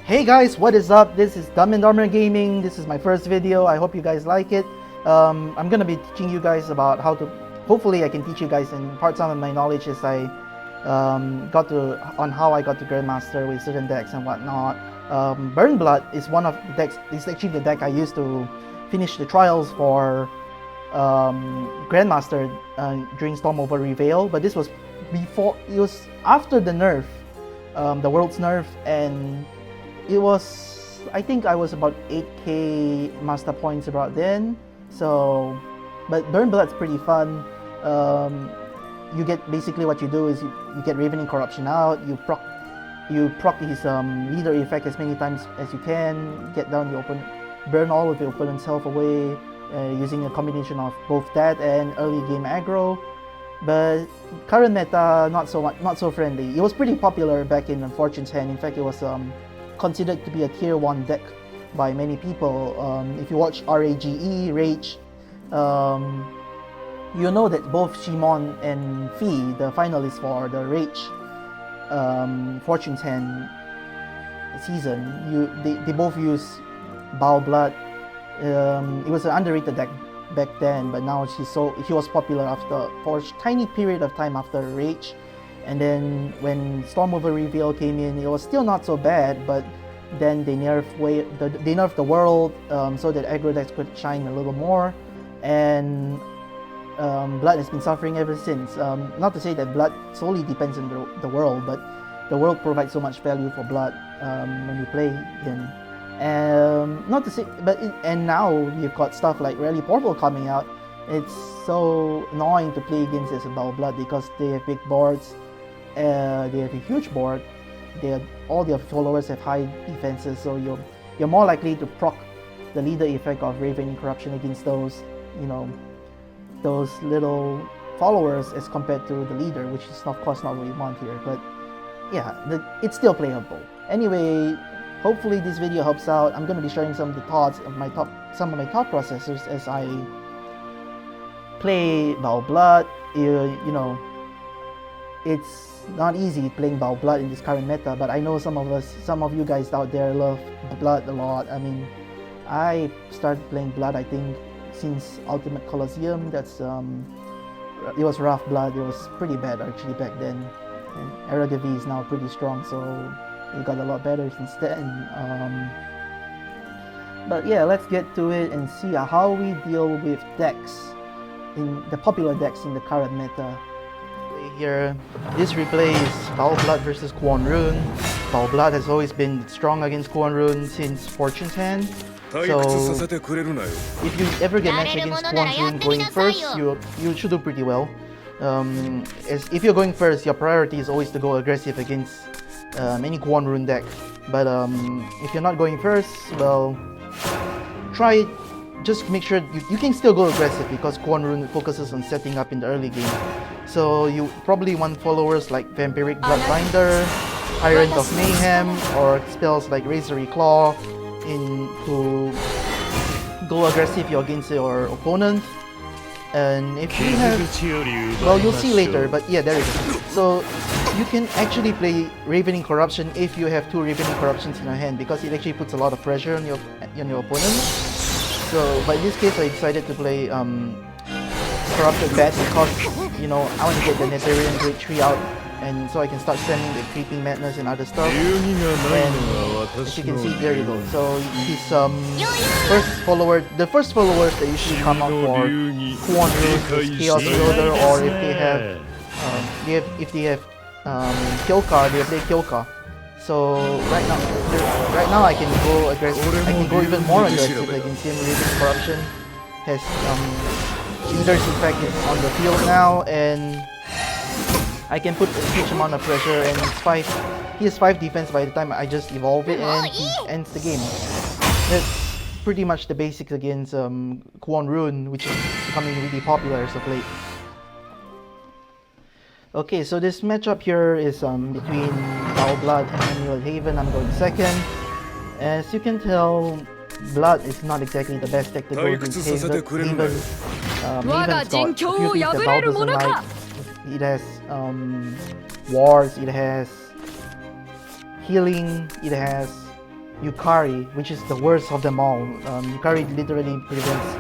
Hey guys, what is up? This is Dumb and Dumber Gaming. This is my first video. I hope you guys like it. I'm gonna be teaching you guys about how to. Hopefully, I can teach you guys and impart some of my knowledge as I on how I got to Grandmaster with certain decks and whatnot. Burn Blood is one of the decks. It's actually the deck I used to finish the trials for Grandmaster during Storm Over Reveal. But this was before. It was after the nerf, the world's nerf, and it was, I think I was about 8k master points about then. So, but Burn Blood's pretty fun. You get, basically what you do is you get Ravening Corruption out, you proc his leader effect as many times as you can, get down your opponent, burn all of your opponent's health away using a combination of both that and early game aggro. But current meta, not so friendly. It was pretty popular back in Fortune's Hand. In fact, it was considered to be a tier 1 deck by many people. If you watch Rage, you know that both Shimon and Fee, the finalists for the Rage Fortune's Hand season, they both use Baal Blood. It was an underrated deck back then, but now he was popular for a tiny period of time after Rage. And then when Storm Over Reveal came in, it was still not so bad, but then they nerfed the world so that aggro decks could shine a little more, and Blood has been suffering ever since. Not to say that Blood solely depends on the world, but the world provides so much value for Blood when you play him. Not to say, and now you've got stuff like Rally Portal coming out. It's so annoying to play against as a Baal Blood because they have big boards. They have a huge board. All their followers have high defenses, so you're more likely to proc the leader effect of Ravening Corruption against those little followers as compared to the leader, which is of course not what we want here. But yeah, it's still playable. Anyway, hopefully this video helps out. I'm going to be sharing some of the thoughts of some of my thought processors as I play Baal Blood. You know, it's not easy playing Baal Blood in this current meta, but I know some of you guys out there love Blood a lot. I mean, I started playing Blood, I think, since Ultimate Colosseum. It was rough Blood. It was pretty bad actually back then. And Aragavi is now pretty strong, so it got a lot better since then. But yeah, let's get to it and see how we deal with decks, in the popular decks in the current meta. Here, this replay is Baal Blood versus Quan Rune. Baal Blood has always been strong against Quan Rune since Fortune's Hand. So if you ever get matched against Quan Rune going first, you should do pretty well. If you're going first, your priority is always to go aggressive against any Quan Rune deck. But if you're not going first, well, try. Just make sure you can still go aggressive because Quan Rune focuses on setting up in the early game. So you probably want followers like Vampiric Bloodbinder, Tyrant of Mayhem, or spells like Razorry Claw to go aggressive against your opponent. And if you have, well, you'll see later, but yeah, there it is. So you can actually play Ravening Corruption if you have 2 Ravening Corruptions in your hand, because it actually puts a lot of pressure on your opponent. So, but in this case, I decided to play Corrupted Bat because, you know, I want to get the Netherrealm Grade 3 out, and so I can start spamming the Creeping Madness and other stuff. And as you can see, there you go. So his the first followers that usually come out for Quan Rune is Chaos Wielder, or if they have Kyoka, they play Kyoka. So right now I can go aggressive. I can go even more aggressive against him. Ravening Corruption has leader's effect is on the field now, and I can put a huge amount of pressure. And he has 5 defense by the time I just evolve it, and he ends the game. That's pretty much the basics against Quan Rune, which is becoming really popular as of late. Okay, so this matchup here is between Baal Blood and Amulet Haven. I'm going second. As you can tell, Blood is not exactly the best deck to go against Haven. Haven's got a few things that Baal doesn't like. It has wards, it has healing, it has Yukari, which is the worst of them all. Yukari literally prevents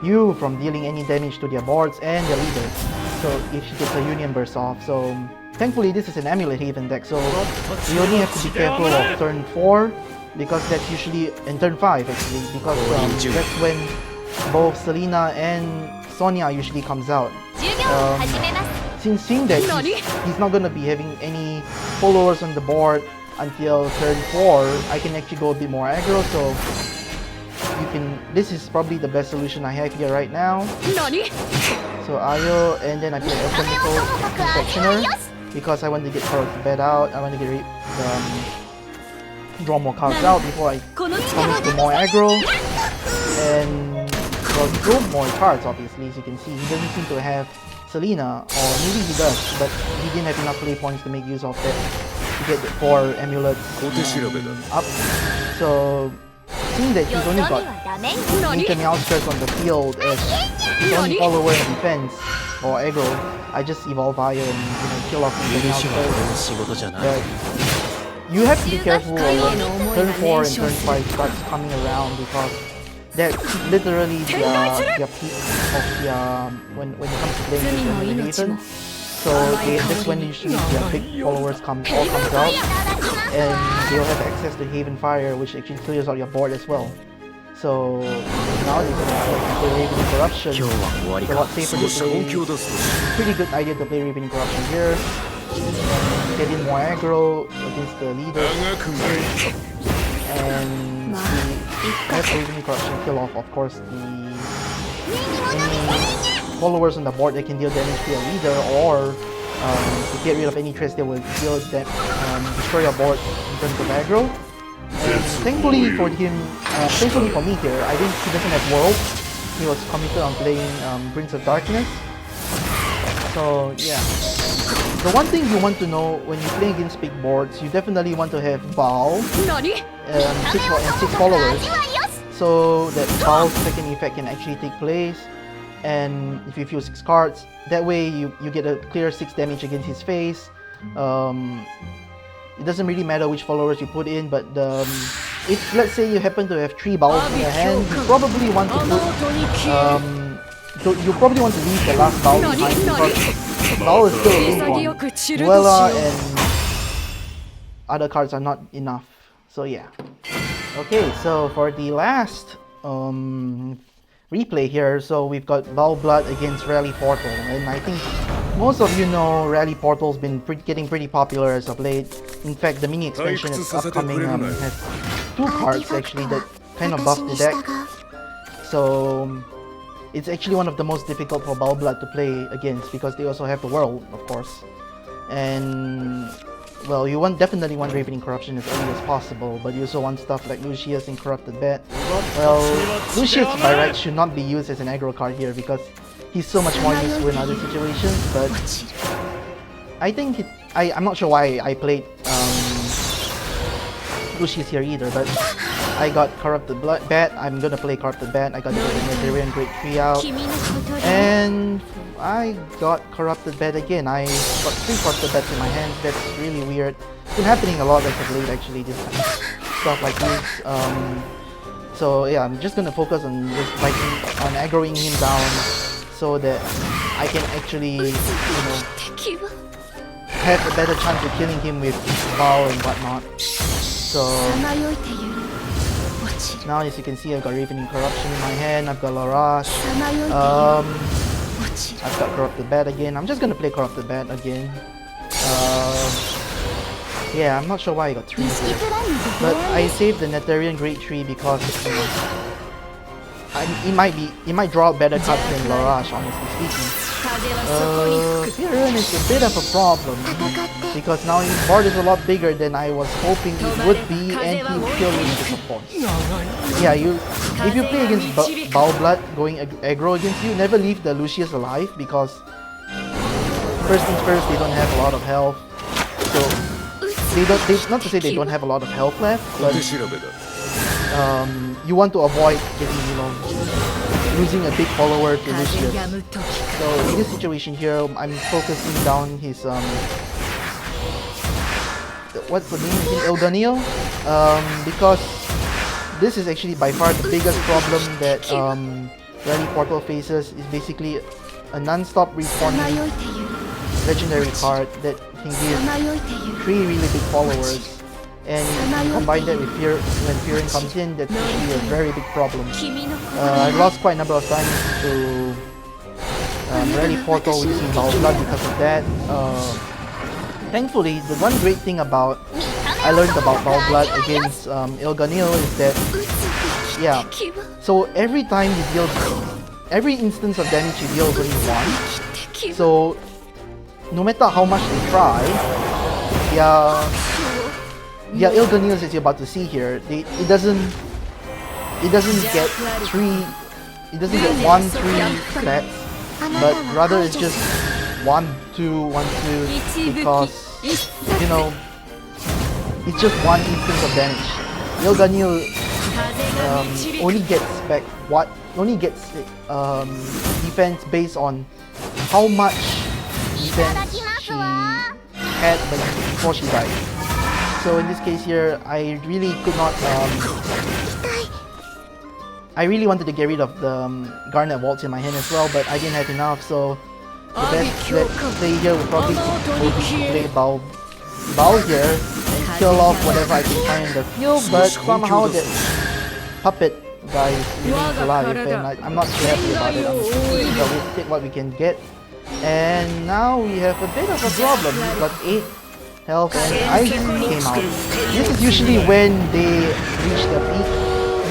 you from dealing any damage to their boards and their leader. So if she gets a Union Burst off. So thankfully this is an Amulet Haven deck, so you only have to be careful of turn 4, because that's usually in turn 5 actually, because that's when both Selena and Sonia usually comes out. Since seeing that he's not gonna be having any followers on the board until turn 4, I can actually go a bit more aggro, so you can. This is probably the best solution I have here right now. So Ayo, and then I play Alchemical Confectioner because I want to get cards bed out. I want to get draw more cards out before I commit to more aggro. And well, he drew more cards obviously, as you can see. He doesn't seem to have Selena, or maybe he does, but he didn't have enough play points to make use of that to get the 4 amulets up. So seeing that he's only got Nature Meowscars on the field as his only follower in defense or aggro, I just evolve Ayo and kill off the Meowscars. But you have to be careful when turn 4 and turn 5 starts coming around, because that's literally the peak of the when it comes to playing with Haven. So that's when usually their big followers all comes out, and they'll have access to Haven Fire, which actually clears out your board as well. So now you can play Raven Corruption. It's a lot safer to play. Pretty good idea to play Raven Corruption here. Get in more aggro against the leaders. And have Raven Corruption kill off, of course, any followers on the board that can deal damage to your leader, or to get rid of any threats that will deal destroy your board in terms of aggro. And thankfully for him, thankfully for me here, I think he doesn't have World. He was committed on playing Prince of Darkness. So yeah. The one thing you want to know when you play against big boards, you definitely want to have Baal and 6 followers, so that Baal's second effect can actually take place. And if you feel 6 cards, that way you get a clear 6 damage against his face. It doesn't really matter which followers you put in, but if let's say you happen to have 3 Baals in your hand, you probably want to put you probably want to leave the last Baal behind, because Baal is still a link one. Duella and other cards are not enough. So yeah. Okay, so for the last replay here, so we've got Baal Blood against Rally Portal, and I think most of you know Rally Portal's been getting pretty popular as of late. In fact, the mini expansion that's upcoming has 2 cards actually that kind of buff the deck. So it's actually one of the most difficult for Baal Blood to play against, because they also have the world, of course. And well, you definitely want Ravening Corruption as early as possible, but you also want stuff like Lucius and Corrupted Bat. Well, Lucius by right should not be used as an aggro card here, because he's so much more useful in other situations, but I think I'm not sure why I played Lucius here either, but I got Corrupted Bat. I'm gonna play Corrupted Bat. I got the Nigerian Great Tree out, and I got Corrupted Bat again. I got 3 Corrupted Bats in my hands. That's really weird. It's been happening a lot as of late actually, this stuff like this. So yeah, I'm just gonna focus on just on aggroing him down, so that I can actually, have a better chance of killing him with Baal and whatnot. So now, as you can see, I've got Ravening Corruption in my hand. I've got Larash. I've got Corrupted Bat again. I'm just gonna play Corrupted Bat again. Yeah, I'm not sure why I got 3 here, but I saved the Netarian Great Tree because it might draw out better cards than Larash, honestly speaking. Rune is a bit of a problem, because now his board is a lot bigger than I was hoping it would be, and he will kill Lucius, of course. Yeah, if you play against Baal Blood going aggro against you, never leave the Lucius alive, because first things first, they don't have a lot of health. So not to say they don't have a lot of health left, but you want to avoid getting, losing a big follower to Lucius. So in this situation here, I'm focusing down his what's the name again? Elganil, because this is actually by far the biggest problem that Rally Portal faces, is basically a non-stop respawning legendary card that can give 3 really big followers, and you combine that with when Fearing comes in, that's actually a very big problem. I've lost quite a number of times to Rally Portal using Baal Blood because of that. Thankfully, the one great thing I learned about Baal Blood against Ilganil is that, yeah, so every instance of damage you deal is only 1. So no matter how much they try, Ilganil, as you're about to see here, it doesn't get 1, 3 stats, but rather it's just 1, 2, 1, 2, because, you know, it's just 1 instance of damage. Ilganil only gets defense based on how much defense she had before she died. So in this case here, I really could not. I really wanted to get rid of the Garnet Waltz in my hand as well, but I didn't have enough. So the best play here would probably be play Baal here and kill off whatever I can find in the field. But somehow that puppet guy remains alive, and I'm not too happy about it. I'm thinking that we'll take what we can get. And now we have a bit of a problem. We've got 8 health and ice came out. This is usually when they reach their peak.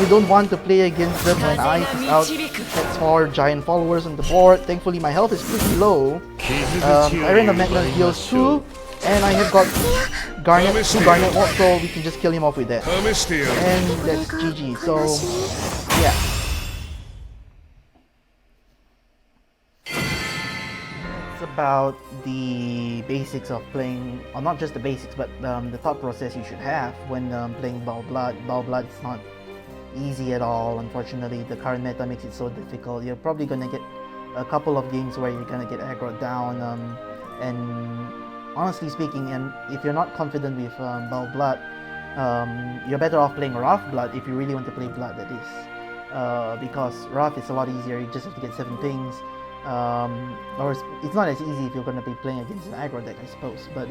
You don't want to play against them when ice is out. That's 4 giant followers on the board. Thankfully my health is pretty low. Iron of Magnus deals 2, and I have got 2 Garnet Waltz, so we can just kill him off with that. And that's GG. So yeah. About the basics of playing, or not just the basics, but the thought process you should have when playing Baal Blood. Baal Blood is not easy at all, unfortunately. The current meta makes it so difficult. You're probably gonna get a couple of games where you're gonna get aggroed down, and honestly speaking, and if you're not confident with Baal Blood, you're better off playing Rough Blood if you really want to play Blood, that is, because Rough is a lot easier. You just have to get 7 pings. Or it's not as easy if you're going to be playing against an aggro deck, I suppose, but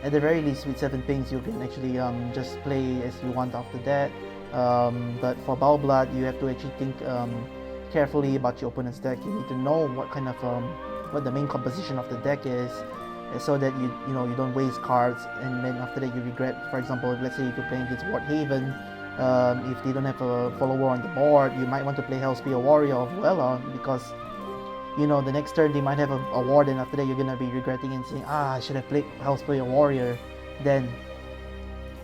at the very least with 7 pings you can actually just play as you want after that. But for Baal Blood, you have to actually think carefully about your opponent's deck. You need to know what kind of what the main composition of the deck is, so that you don't waste cards, and then after that you regret. For example, let's say if you're playing against Ward Haven, if they don't have a follower on the board, you might want to play Hellspear Warrior of Vuela, because the next turn they might have a ward, and after that you're gonna be regretting and saying, I should have played Hellspear Warrior then.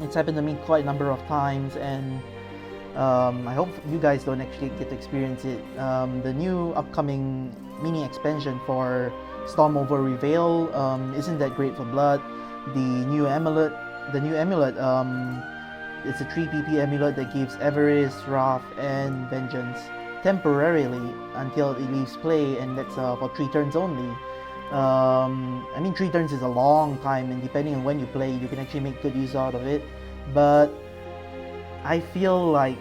It's happened to me quite a number of times, and I hope you guys don't actually get to experience it. The new upcoming mini expansion for Storm Over Reveal isn't that great for Blood. The new amulet, it's a 3 PP amulet that gives Avarice, Wrath, and Vengeance temporarily until it leaves play, and that's for 3 turns only. I mean, 3 turns is a long time, and depending on when you play, you can actually make good use out of it. But I feel like,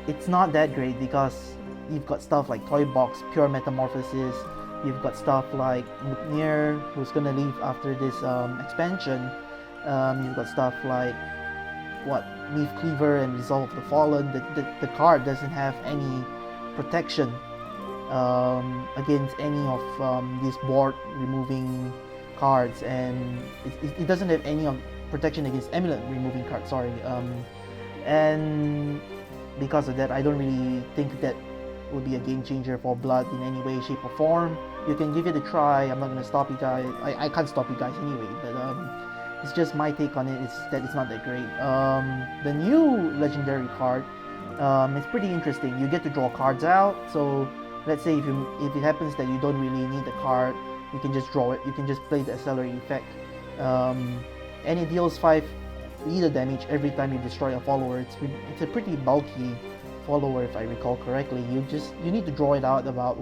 it's not that great, because you've got stuff like Toy Box, Pure Metamorphosis, you've got stuff like Muknir, who's gonna leave after this expansion. You've got stuff like Leaf Cleaver and Resolve of the Fallen. The card doesn't have any protection against any of these board removing cards, and it doesn't have any protection against amulet removing cards, sorry. And because of that, I don't really think that would be a game changer for Blood in any way, shape or form. You can give it a try. I'm not going to stop you guys. I can't stop you guys anyway, but it's just my take on it, is that it's not that great. The new legendary card, it's pretty interesting. You get to draw cards out, so let's say if it happens that you don't really need the card, you can just draw it. You can just play the accelerate effect, and it deals 5 leader damage every time you destroy a follower. It's a pretty bulky follower, if I recall correctly. You need to draw it out about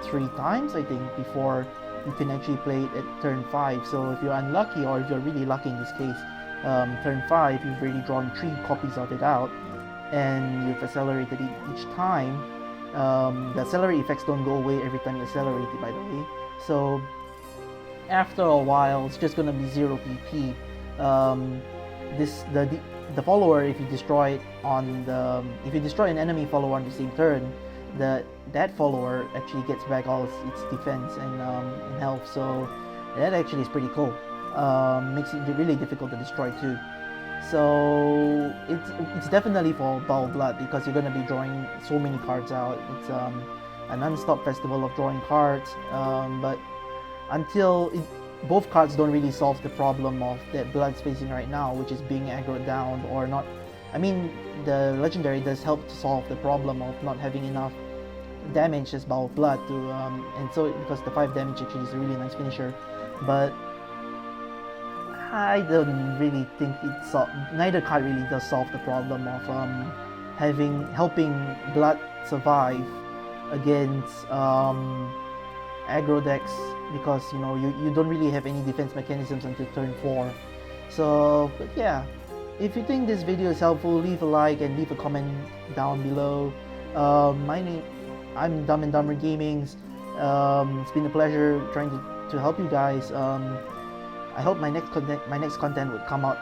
3 times, I think, before you can actually play it at turn 5. So if you're unlucky, or if you're really lucky in this case, turn 5, you've already drawn 3 copies of it out, and you've accelerated it each time. The accelerate effects don't go away every time you accelerate it, by the way. So after a while, it's just gonna be 0 PP. The follower, if you destroy an enemy follower on the same turn, that follower actually gets back all its defense and health. So that actually is pretty cool. Makes it really difficult to destroy too. So it's definitely for Baal Blood, because you're gonna be drawing so many cards out. It's a non-stop festival of drawing cards. But until both cards don't really solve the problem of that Blood's facing right now, which is being aggroed down or not. I mean, the legendary does help to solve the problem of not having enough damage as Baal Blood to and so because the 5 damage actually is a really nice finisher, but I don't really think neither card really does solve the problem of helping Blood survive against aggro decks, because you don't really have any defense mechanisms until turn 4. So, but yeah, if you think this video is helpful, leave a like and leave a comment down below. I'm Dumb and Dumber Gamings. It's been a pleasure trying to help you guys. I hope my next content would come out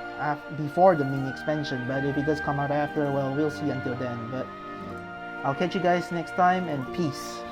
before the mini expansion, but if it does come out after, well, we'll see until then. But I'll catch you guys next time, and peace.